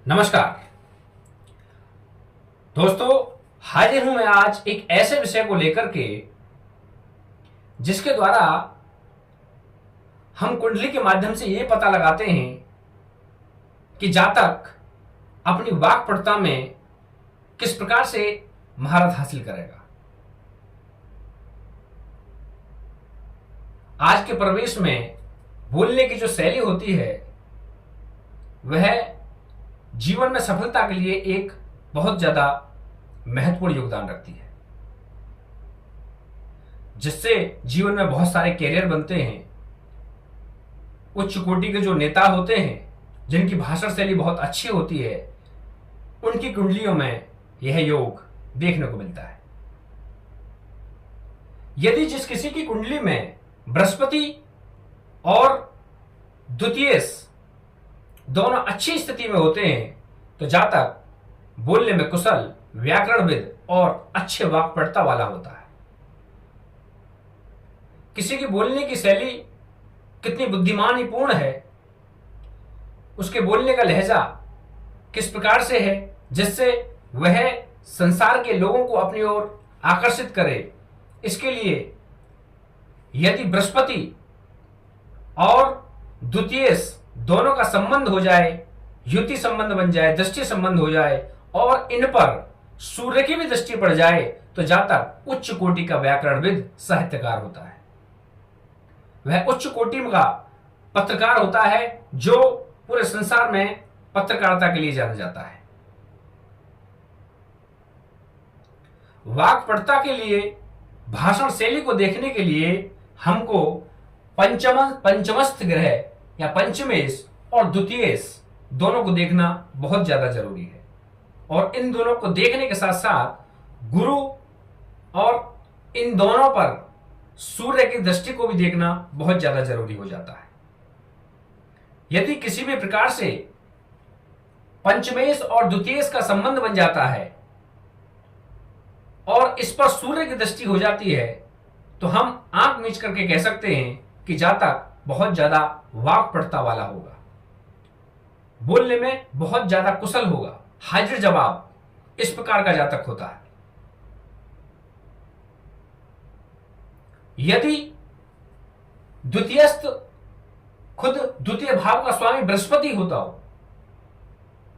नमस्कार दोस्तों, हाजिर हूं मैं आज एक ऐसे विषय को लेकर के जिसके द्वारा हम कुंडली के माध्यम से यह पता लगाते हैं कि जातक अपनी वाक्पटुता में किस प्रकार से महारत हासिल करेगा। आज के परिवेश में बोलने की जो शैली होती है वह जीवन में सफलता के लिए एक बहुत ज्यादा महत्वपूर्ण योगदान रखती है, जिससे जीवन में बहुत सारे कैरियर बनते हैं। उच्च कोटि के जो नेता होते हैं, जिनकी भाषण शैली बहुत अच्छी होती है, उनकी कुंडलियों में यह योग देखने को मिलता है। यदि जिस किसी की कुंडली में बृहस्पति और द्वितीयेश दोनों अच्छी स्थिति में होते हैं तो जातक बोलने में कुशल, व्याकरणविद और अच्छे वाक्पटुता वाला होता है। किसी की बोलने की शैली कितनी बुद्धिमानीपूर्ण है, उसके बोलने का लहजा किस प्रकार से है जिससे वह संसार के लोगों को अपनी ओर आकर्षित करे, इसके लिए यदि बृहस्पति और द्वितीयेश दोनों का संबंध हो जाए, युति संबंध बन जाए, दृष्टि संबंध हो जाए और इन पर सूर्य की भी दृष्टि पड़ जाए तो जातक उच्च कोटि का व्याकरणविद साहित्यकार होता है। वह उच्च कोटि का पत्रकार होता है जो पूरे संसार में पत्रकारिता के लिए जाना जाता है। वाक्पटुता के लिए, भाषण शैली को देखने के लिए हमको पंचमस्थ ग्रह या पंचमेश और द्वितीयेश दोनों को देखना बहुत ज्यादा जरूरी है। और इन दोनों को देखने के साथ साथ गुरु और इन दोनों पर सूर्य की दृष्टि को भी देखना बहुत ज्यादा जरूरी हो जाता है। यदि किसी भी प्रकार से पंचमेश और द्वितीयेश का संबंध बन जाता है और इस पर सूर्य की दृष्टि हो जाती है तो हम आंख मीच करके कह सकते हैं कि जातक बहुत ज्यादा वाक्पटुता वाला होगा, बोलने में बहुत ज्यादा कुशल होगा, हाजिर जवाब, इस प्रकार का जातक होता है। यदि द्वितीयस्थ खुद द्वितीय भाव का स्वामी बृहस्पति होता हो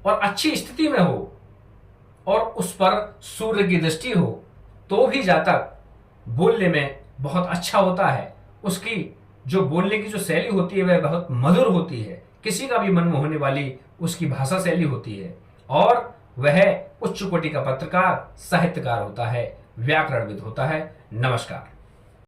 और अच्छी स्थिति में हो और उस पर सूर्य की दृष्टि हो तो भी जातक बोलने में बहुत अच्छा होता है। उसकी जो बोलने की जो शैली होती है वह बहुत मधुर होती है, किसी का भी मन मोहने वाली उसकी भाषा शैली होती है और वह उच्च कोटि का पत्रकार, साहित्यकार होता है, व्याकरणविद होता है। नमस्कार।